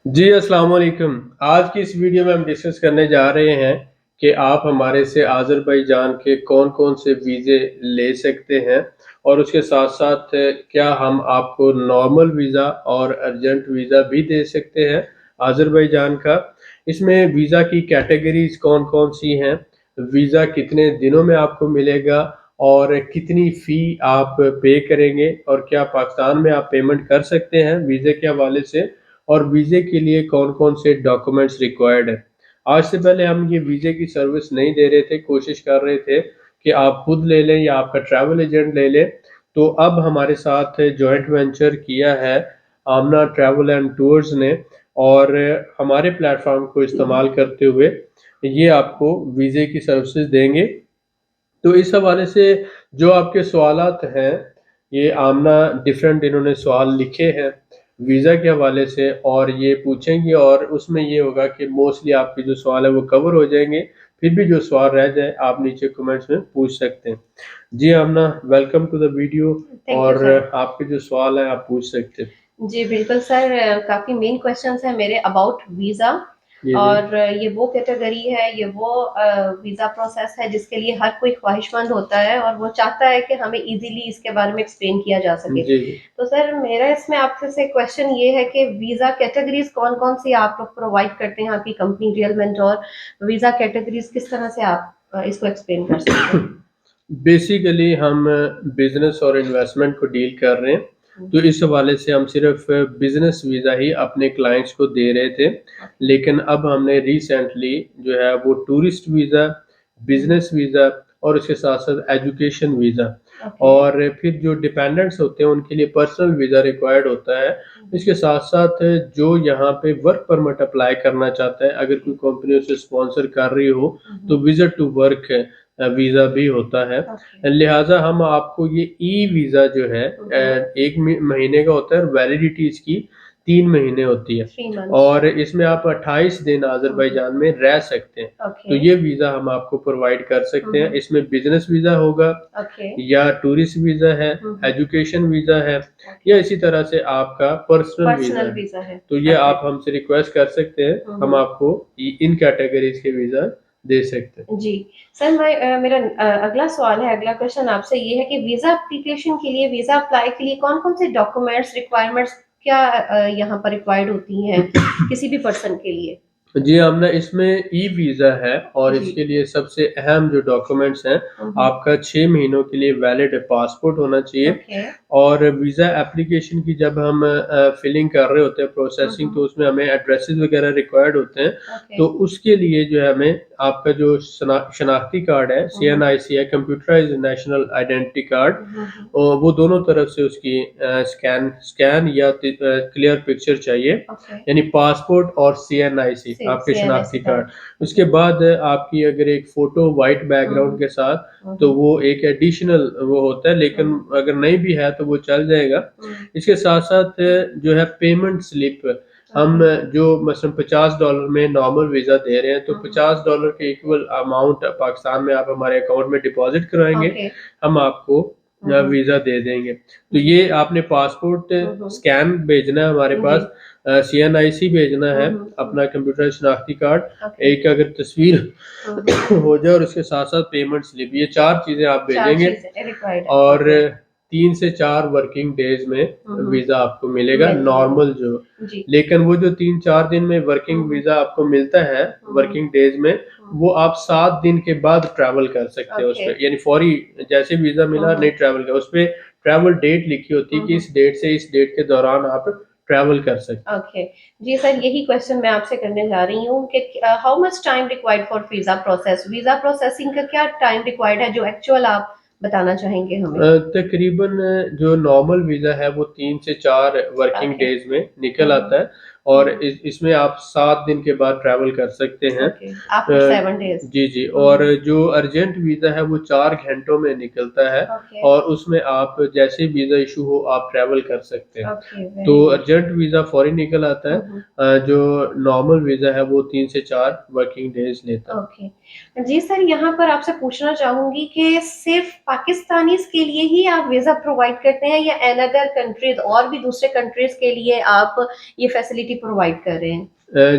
जी, अस्सलाम वालेकुम। आज की इस वीडियो में हम डिस्कस करने जा रहे हैं कि आप हमारे से अज़रबैजान के कौन-कौन से वीज़े ले सकते हैं और उसके साथ-साथ क्या हम आपको नॉर्मल वीज़ा और अर्जेंट वीज़ा भी दे सकते हैं अज़रबैजान का। इसमें वीज़ा की कैटेगरीज़ कौन-कौन सी हैं, वीज़ा कितने दिनों में आपको मिलेगा और कितनी फ़ी आप पे करेंगे और क्या पाकिस्तान में आप पेमेंट कर सकते हैं वीज़े के हवाले से और वीज़े के लिए कौन-कौन से डॉक्यूमेंट्स रिक्वायर्ड हैं। आज से पहले हम ये वीज़े की सर्विस नहीं दे रहे थे, कोशिश कर रहे थे कि आप खुद ले लें या आपका ट्रैवल एजेंट ले ले। तो अब हमारे साथ जॉइंट वेंचर किया है आमना ट्रैवल एंड टूर्स ने और हमारे प्लेटफ़ॉर्म को इस्तेमाल करते हुए ये आपको वीज़े की सर्विसेज़ देंगे। तो इस हवाले से जो आपके सवालात हैं, ये आमना डिफरेंट इन्होंने सवाल लिखे हैं वीज़ा के हवाले से और ये पूछेंगी और उसमें ये होगा कि मोस्टली आपके जो सवाल है वो कवर हो जाएँगे। फिर भी जो सवाल रह जाए आप नीचे कमेंट्स में पूछ सकते हैं। जी Amna, welcome to the video thank you और सर। आपके जो सवाल हैं आप पूछ सकते हैं। जी, बिल्कुल सर। काफ़ी मेन क्वेश्चंस हैं मेरे अबाउट वीज़ा। जी, जी। और ये वो कैटेगरी है, ये वो वीज़ा प्रोसेस है जिसके लिए हर कोई ख्वाहिशमंद होता है और वो चाहता है कि हमें ईज़िली इसके बारे में एक्सप्लेन किया जा सके। जी, जी। तो सर मेरा इसमें आपसे से क्वेश्चन ये है कि वीज़ा कैटेगरीज़ कौन-कौन सी आप लोग प्रोवाइड करते हैं, आपकी कंपनी रियलमेंट, और वीज़ा कैटेगरीज़ किस तरह से आप इसको एक्सप्लेन कर सकते हैं? बेसिकली हम बिज़नेस और इन्वेस्टमेंट को डील कर रहे हैं, हुँ, तो इस हवाले से हम सिर्फ़ बिज़नेस वीज़ा ही अपने क्लाइंट्स को दे रहे थे। ओके। लेकिन अब हमने रिसेंटली जो है वो टूरिस्ट वीज़ा, हुँ, बिज़नेस वीज़ा और उसके साथ-साथ एजुकेशन वीज़ा ओके। और फिर जो डिपेंडेंट्स होते हैं उनके लिए पर्सनल वीज़ा रिक्वायर्ड होता है। हुँ, इसके साथ-साथ जो यहाँ पे वर्क परमिट अप्लाई करना चाहता है, अगर ओके। कोई कंपनी उसे स्पॉन्सर कर रही हो, हुँ, तो हुँ, विज़िट टू वर्क वीज़ा भी होता है। ओके। लिहाज़ा हम आपको ये ई वीज़ा जो है हुँ, हुँ। 1 महीने का होता है और वैलिडिटी इसकी 3 महीने होती है 3 मंथ्स। और इसमें आप 28 दिन हुँ, हुँ। अज़रबैजान में रह सकते हैं। तो ओके। ये वीज़ा हम आपको प्रोवाइड कर हुँ, सकते हैं। हुँ। इसमें बिज़नेस वीज़ा होगा ओके। या टूरिस्ट वीज़ा है, हुँ, हुँ। एजुकेशन वीज़ा है या ओके। इसी तरह से आपका पर्सनल वीज़ा पर्सनल है। वीज़ा है। तो ये ओके। आप हमसे रिक्वेस्ट कर सकते हैं, हुँ, हम हुँ। आपको इन कैटेगरीज़ के वीज़ा दे सकते हैं। जी। सर मेरा अगला सवाल है, अगला क्वेश्चन आपसे ये है कि वीज़ा एप्लीकेशन के लिए, वीज़ा अप्लाई के लिए कौन-कौन से डॉक्यूमेंट्स, रिक्वायरमेंट्स क्या यहाँ पर रिक्वायर्ड होती हैं किसी भी पर्सन के लिए? जी, हमने इसमें ई-वीज़ा है और जी। इसके लिए सबसे अहम जो डॉक्यूमेंट्स हैं, हुँ, हुँ। आपका 6 महीनों के लिए वैलिड पासपोर्ट होना चाहिए ओके। और वीज़ा एप्लीकेशन की जब हम फिलिंग कर रहे होते हैं हुँ, प्रोसेसिंग, तो हुँ। उसमें हमें एड्रेसेस वगैरह रिक्वायर्ड होते हैं। ओके। तो उसके लिए जो है हमें आपका जो शनाख्ती कार्ड है, हुँ, हुँ। सीएनआईसी है, कंप्यूटराइज़्ड नेशनल आइडेंटिटी कार्ड, हुँ, हुँ, हुँ। वो दोनों तरफ से उसकी स्कैन स्कैन या क्लियर पिक्चर चाहिए। ओके। यानी पासपोर्ट और सीएनआईसी आपके सीएनएससी शनाख्ती कार्ड। कार्ड। उसके ओके। बाद आपकी अगर एक फ़ोटो व्हाइट हुँ, बैकग्राउंड हुँ। के साथ, हुँ, तो हुँ। वो एक एडिशनल वो होता है, हुँ, लेकिन हुँ। अगर नहीं भी है तो वो चल जाएगा। हुँ। इसके साथ-साथ जो है पेमेंट स्लिप, हम ओके। जो मसलन $50 में नॉर्मल वीज़ा दे रहे हैं, तो हुँ, हुँ। $50 के इक्वल अमाउंट पाकिस्तान में आप हमारे अकाउंट में डिपॉज़िट कराएँगे, ओके। हम आपको हुँ, हुँ। वीज़ा दे देंगे। तो जी। ये आपने पासपोर्ट हुँ, हुँ। स्कैन भेजना है हमारे जी। पास, सीएनआईसी भेजना हुँ, है, हुँ, हुँ। अपना कंप्यूटर शनाख्ती कार्ड, ओके। एक अगर तस्वीर हुँ, हुँ। हो जाए और उसके साथ-साथ पेमेंट स्लिप, ये 4 चीज़ें आप 4 भेजेंगे चीज़ें रिक्वायर्ड है। और ओके। 3 से 4 वर्किंग डेज़ में हुँ, हुँ। वीज़ा आपको मिलेगा मिल जाएगा। नॉर्मल जो। जी। लेकिन वो जो 3-4 दिन में हुँ, वर्किंग हुँ। वीज़ा आपको मिलता है, हुँ, हुँ। वर्किंग डेज़ में, हुँ। वो आप 7 दिन के बाद ट्रैवल कर सकते हैं ओके। उसपे। यानी फौरी जैसे वीज़ा हुँ, मिला नहीं हुँ। ट्रैवल का, उसपे ट्रैवल डेट लिखी होती है हुँ, कि हुँ। इस डेट से इस डेट के दौरान आप ट्रैवल कर सकते हैं। ओके। जी सर, यही क्वेश्चन मैं आपसे करने जा रही हूँ कि how much time required for visa process? Visa processing का क्या टाइम रिक्वायर्ड है जो एक्चुअल आप बताना चाहेंगे हमें? तकरीबन जो नॉर्मल वीज़ा है वो 3 से 4 वर्किंग ओके। डेज़ में हुँ, निकल हुँ। आता है हुँ, और हुँ। इसमें आप 7 दिन के बाद ट्रैवल कर सकते हैं। ओके। After 7 days. जी, जी। हुँ, और हुँ। जो अर्जेंट वीज़ा है वो 4 घंटों में निकलता है ओके। और उसमें आप जैसे ही वीज़ा इश्यू हो आप ट्रैवल कर सकते हैं। ओके, तो वेरी गुड। अर्जेंट वीज़ा फ़ौरी निकल आता है। हुँ, हुँ। जो नॉर्मल वीज़ा है वो 3 से 4 वर्किंग डेज़ लेता है। ओके। जी सर, यहाँ पर आपसे पूछना चाहूँगी कि सिर्फ़ पाकिस्तानीज़ के लिए ही आप वीज़ा प्रोवाइड करते हैं या अनदर कंट्रीज़ और भी दूसरे कंट्रीज़ के लिए आप ये फैसिलिटी फैसिलिटी प्रोवाइड कर रहे हैं?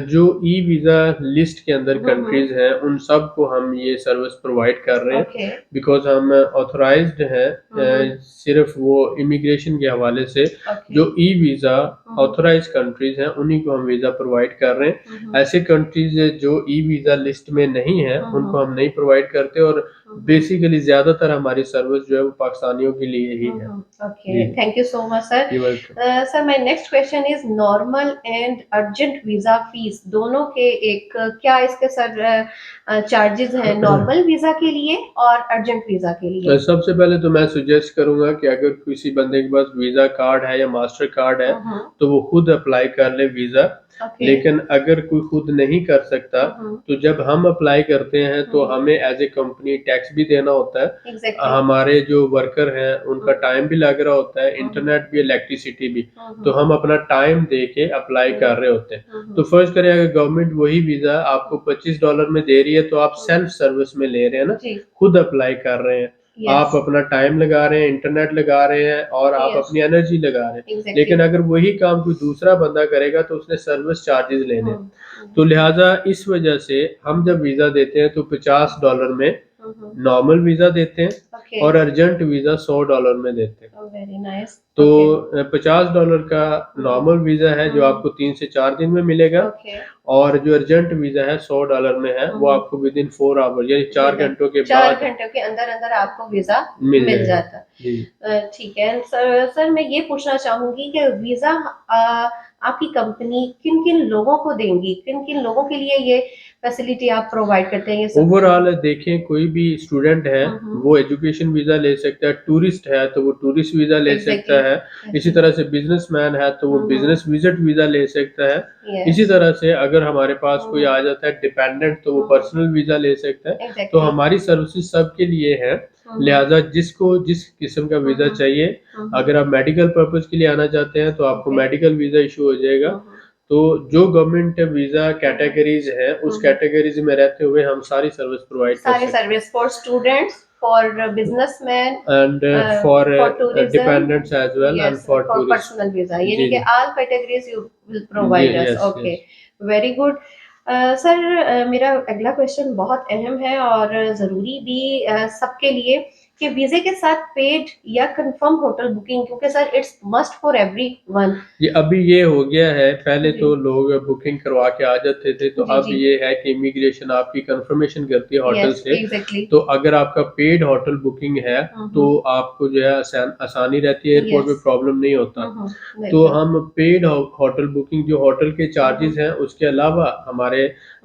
जो ई वीज़ा लिस्ट के अंदर कंट्रीज हैं उन सब को हम ये सर्विस प्रोवाइड कर रहे हैं ओके। बिकॉज हम ऑथराइज्ड हैं सिर्फ वो इमिग्रेशन के हवाले से ओके। जो ई वीज़ा ऑथराइज्ड कंट्रीज हैं उन्हीं को हम वीज़ा प्रोवाइड कर रहे हैं। ऐसे कंट्रीज जो ई वीज़ा लिस्ट में नहीं है उनको हम नहीं प्रोवाइड करते और बेसिकली ज़्यादातर हमारी सर्विस जो है वो पाकिस्तानियों के लिए ही है। Okay, thank you so much sir. You welcome. Sir my next question is normal and urgent visa fees दोनों के एक क्या इसके सर चार्जेस हैं नॉर्मल वीजा के लिए और अर्जेंट वीजा के लिए? सबसे पहले तो मैं सुजेस्ट करूंगा कि अगर किसी बंदे के पास वीज़ा कार्ड है या मास्टर कार्ड है तो वो खुद अप्लाई कर ले वीज़ा। ओके। लेकिन अगर कोई खुद नहीं कर सकता तो जब हम अप्लाई करते हैं तो हमें एज ए कंपनी टैक्स भी देना होता है। एग्जैक्टली। हमारे जो वर्कर हैं उनका टाइम भी लग रहा होता है, इंटरनेट भी, इलेक्ट्रिसिटी भी। तो हम अपना टाइम दे के अप्लाई कर रहे होते हैं। तो फर्स्ट करें, अगर गवर्नमेंट वही वीज़ा आपको $25 में दे रही है तो आप सेल्फ सर्विस में ले रहे हैं ना, जी। खुद अप्लाई कर रहे हैं। आप यस। अपना टाइम लगा रहे हैं, इंटरनेट लगा रहे हैं और आप यस। अपनी एनर्जी लगा रहे हैं। एग्जैक्टली। लेकिन अगर वही काम कोई दूसरा बंदा करेगा तो उसने सर्विस चार्जेस लेने हैं। तो लिहाजा इस वजह से हम जब वीज़ा देते हैं तो $50 में नॉर्मल वीज़ा देते हैं ओके। और अर्जेंट वीज़ा $100 में देते हैं। Very nice. तो $50 का नॉर्मल वीज़ा है जो आपको 3 से 4 दिन में मिलेगा ओके। और जो अर्जेंट वीज़ा है $100 में है वो आपको विद इन 4 आवर यानी 4 घंटों के 4 बाद घंटों के अंदर अंदर आपको वीजा मिल मिल जाएगा। जाता। जी। ठीक है सर मैं ये पूछना चाहूंगी कि वीजा आपकी कंपनी किन किन लोगों को देंगी, किन किन लोगों के लिए ये फैसिलिटी आप प्रोवाइड करते हैं ये सब? ओवरऑल देखें, कोई भी स्टूडेंट है वो एजुकेशन वीज़ा ले सकता है, टूरिस्ट है तो वो टूरिस्ट वीज़ा ले सकता है, इसी तरह से बिजनेसमैन है तो वो बिजनेस विजिट वीज़ा ले सकता है। इसी तरह से अगर हमारे पास कोई आ जाता है डिपेंडेंट तो वो पर्सनल वीज़ा ले सकता है। तो हमारी सर्विसेज सबके लिए है, लिहाजा जिसको जिस किस्म का वीज़ा चाहिए, अगर आप मेडिकल पर्पज के लिए आना चाहते हैं तो आपको मेडिकल वीज़ा इशू हो जाएगा। तो जो गवर्नमेंट वीज़ा कैटेगरीज है उस कैटेगरीज में रहते हुए हम सारी सर्विस प्रोवाइड कर सारी सकते हैं service for students, for businessman and for tourism, dependents as well and yes, for for tourist. personal visa यानी जी कि जी all categories you will provide us. Yes Okay, yes. very good. Sir मेरा अगला क्वेश्चन बहुत अहम है और ज़रूरी भी सबके लिए कि वीज़े के साथ पेड या कंफर्म होटल बुकिंग, क्योंकि sir it's must for everyone. ये अभी ये हो गया है, पहले जी। तो लोग बुकिंग करवा के आ जाते थे तो जी, अब जी। ये है कि इमिग्रेशन आपकी कंफर्मेशन करती है होटल यस, से। एग्जैक्टली। तो अगर आपका पेड होटल बुकिंग है तो आपको जो है आसानी रहती है, एयरपोर्ट पे यस। प्रॉब्लम नहीं होता। तो बिल्कुल। हम पेड होटल बुकिंग जो होटल के चार्जेस हैं उसके अलावा हमारे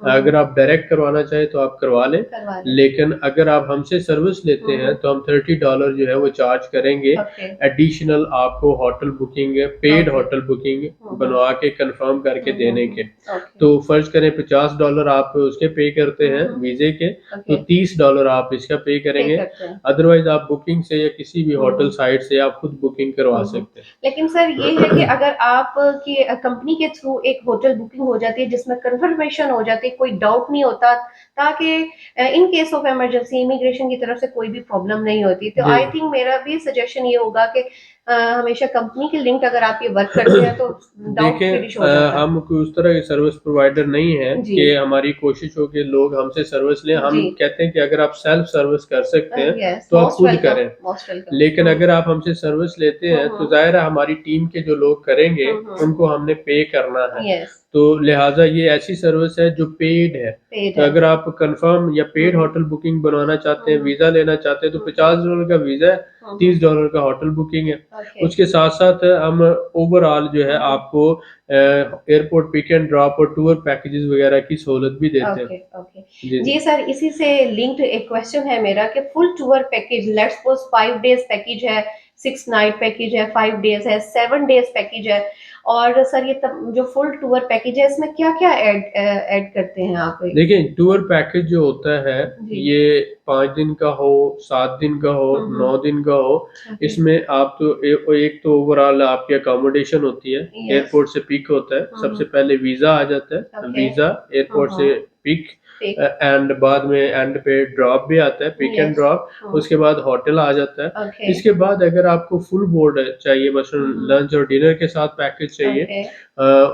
अगर आप डायरेक्ट करवाना चाहें तो आप करवा लें। करवा लें। लेकिन अगर आप हमसे सर्विस लेते हैं तो हम $30 जो है वो चार्ज करेंगे ओके। एडिशनल आपको hotel booking, paid okay. Hotel booking बनवा के कंफर्म करके देने के। ओके। तो फर्ज करें $50 आप उसके पे करते हैं वीजे के, तो ओके। $30 आप इसका पे पे करेंगे। करते हैं। अदरवाइज आप बुकिंग से या किसी भी होटल साइट से आप खुद बुकिंग करवा सकते हैं। लेकिन सर ये है कि अगर आप की कंपनी के थ्रू एक होटल बुकिंग हो जाती है जिसमें कंफर्मेशन हो जाती है, कोई डाउट नहीं होता, ताकि in case of emergency immigration की तरफ से कोई भी प्रॉब्लम नहीं होती, तो जी। आई थिंक मेरा भी सजेशन ये होगा कि हमेशा कंपनी के लिंक अगर आप ये वर्क करते हैं तो डाउट देखें, फिनिश हो जाता है। हम कोई उस तरह के सर्विस प्रोवाइडर नहीं है जी। कि हमारी कोशिश हो कि लोग हमसे सर्विस लें। हम जी। कहते हैं कि अगर आप सेल्फ सर्विस कर सकते हैं यस, तो आप मोस्ट खुद वेलकम, करें। Most welcome. लेकिन अगर आप हमसे सर्विस लेते हैं तो जाहिर है हमारी टीम के जो लोग करेंगे उनको हमने पे करना है। यस। तो लिहाजा ये ऐसी सर्विस है जो पेड है। पेड तो है। अगर आप कंफर्म या पेड होटल बुकिंग बनवाना चाहते हैं, वीजा लेना चाहते हैं, तो $50 का वीजा है, $30 का होटल बुकिंग है। ओके। उसके साथ साथ हम ओवरऑल जो है आपको एयरपोर्ट पिक एंड ड्रॉप और टूर पैकेजेस वगैरह की सहूलत भी देते हैं। ओके। ओके। जी जी सर, इसी से लिंक्ड एक क्वेश्चन है मेरा कि full tour package, let's suppose 5 days package है, 6 नाइट पैकेज है, 5 डेज है, 7 डेज पैकेज है, और सर ये जो फुल टूर पैकेज है इसमें क्या क्या ऐड करते हैं आप? देखिए, टूर पैकेज जो होता है जी। ये 5 दिन का हो, 7 दिन का हो, 9 दिन का हो, ओके। इसमें आप तो एक तो ओवरऑल आपकी अकोमोडेशन होती है, यस। एयरपोर्ट से पिक होता है, सबसे पहले वीजा आ जाता है, ओके। वीजा एयरपोर्ट से पिक ठीक। एंड बाद में एंड पे ड्रॉप भी आता है, पिक एंड Yes. ड्रॉप। हम्म। उसके बाद होटल आ जाता है। Okay. इसके बाद अगर आपको फुल बोर्ड चाहिए, मसलन लंच और डिनर के साथ पैकेज चाहिए, Okay.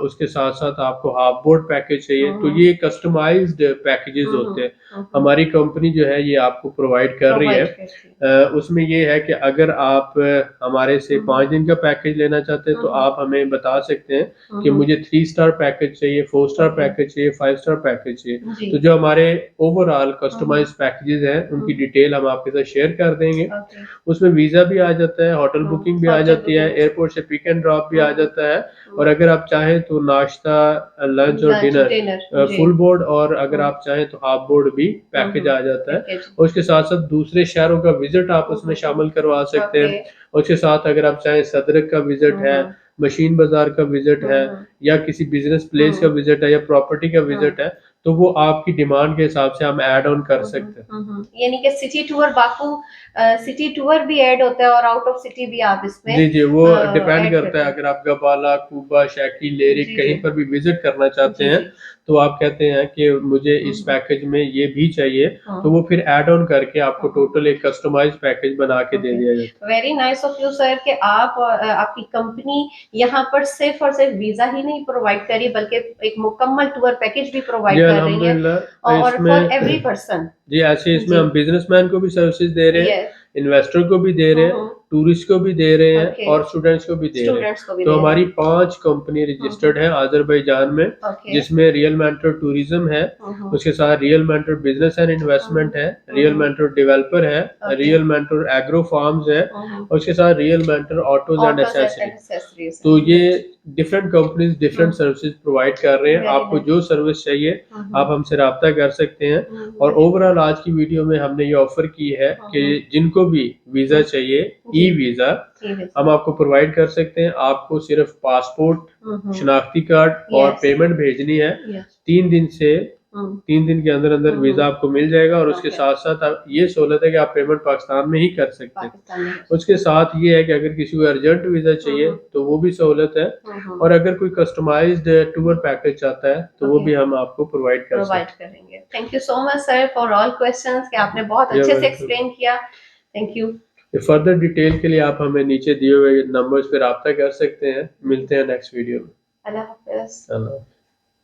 उसके साथ साथ आपको हाफ बोर्ड पैकेज चाहिए, तो ये कस्टमाइज्ड पैकेजेस होते हैं। हमारी कंपनी जो है ये आपको प्रोवाइड कर रही है। प्रोवाइड करती है। उसमें ये है कि अगर आप हमारे से 5 दिन का पैकेज लेना चाहते हैं तो आप हमें बता सकते हैं कि मुझे 3 स्टार पैकेज चाहिए, 4 स्टार Okay. पैकेज चाहिए, 5 स्टार पैकेज चाहिए। जी। तो जो हमारे ओवरऑल कस्टमाइज्ड पैकेजेस हैं उनकी डिटेल हम आपके साथ शेयर कर देंगे। Okay. उसमें वीजा भी आ जाता है, होटल बुकिंग भी आ होटल जाती है, बुकिंग। एयरपोर्ट से पिक एंड ड्रॉप भी आ जाता है, और अगर आप चाहें तो नाश्ता, लंच और लंच डिनर डिनर जी। फुल बोर्ड, और अगर आप चाहें तो हाफ बोर्ड भी पैकेज आ जाता है। पैकेज। और उसके साथ साथ दूसरे शहरों का विजिट आप उसमें शामिल करवा सकते हैं। Okay. और उसके साथ अगर आप चाहें सदरक का विजिट है, मशीन बाजार का विजिट है, या किसी बिजनेस प्लेस का विजिट है, या प्रॉपर्टी का विजिट है, तो वो आपकी डिमांड के हिसाब से हम ऐड ऑन कर सकते हैं। यानी कि city tour Baku city tour भी ऐड होता है और आउट ऑफ सिटी भी आप इसमें जी जी, वो डिपेंड ऐड करता करते है। हैं। अगर आप गबाला, कुबा, शैकी, लेरिक जी, कहीं जी। पर भी विजिट करना चाहते जी, हैं, जी। तो आप कहते हैं कि मुझे इस पैकेज में ये भी चाहिए, तो वो फिर ऐड ऑन करके आपको टोटल एक कस्टमाइज्ड पैकेज बना के दे दिया जाता है। Very nice of you sir कि आप आपकी कंपनी यहाँ पर सिर्फ और सिर्फ वीजा ही नहीं प्रोवाइड करी बल्कि एक मुकम्मल टूर पैकेज भी प्रोवाइड जी कर रही है अल्हम्दुलिल्लाह, और फॉर एवरी इसमें पर्सन। जी ऐसे इसमें जी। हम बिजनेसमैन को भी सर्विसेज दे रहे हैं, यस। इन्वेस्टर को भी दे रहे हैं, टूरिस्ट को भी दे रहे हैं, ओके। और स्टूडेंट्स को भी दे रहे हैं। स्टूडेंट्स को भी तो दे रहे हमारी हैं। 5 कंपनी रजिस्टर्ड है अजरबैजान में, ओके। जिसमें रियल मेंटर टूरिज्म है, उसके साथ real mentor business and investment है, रियल मेंटर डेवलपर है, रियल मेंटर एग्रो फार्म्स है, और उसके साथ real mentor autos and accessories. तो ये different companies different services provide कर रहे हैं। Very आपको nice. जो सर्विस चाहिए आप हमसे रब्ता कर सकते हैं। और ओवरऑल आज की वीडियो में हमने ये ऑफर की है कि जिनको भी वीजा चाहिए, ई वीजा हम आपको प्रोवाइड कर सकते हैं। आपको सिर्फ पासपोर्ट, शनाख्ती कार्ड और Yes. पेमेंट भेजनी है। Yes. 3 दिन के अंदर अंदर वीजा आपको मिल जाएगा। और उसके Okay. साथ साथ आप ये सहूलत है कि आप पेमेंट पाकिस्तान में ही कर सकते हैं। पाकिस्तान में। उसके साथ ये है कि अगर किसी को अर्जेंट वीजा चाहिए तो वो भी सहूलत है। और अगर कोई कस्टमाइज्ड टूर पैकेज चाहता है तो वो भी हम आपको प्रोवाइड कर सकते प्रोवाइड करेंगे। Thank you so much sir for all questions कि आपने बहुत Yeah, अच्छे से welcome. एक्सप्लेन किया। Thank you. हैं। फर्दर डिटेल के लिए आप हमें नीचे दिए हुए नंबर्स पे रब्ता कर सकते हैं। मिलते हैं नेक्स्ट वीडियो में। अल्लाह हाफिज। अल्लाह।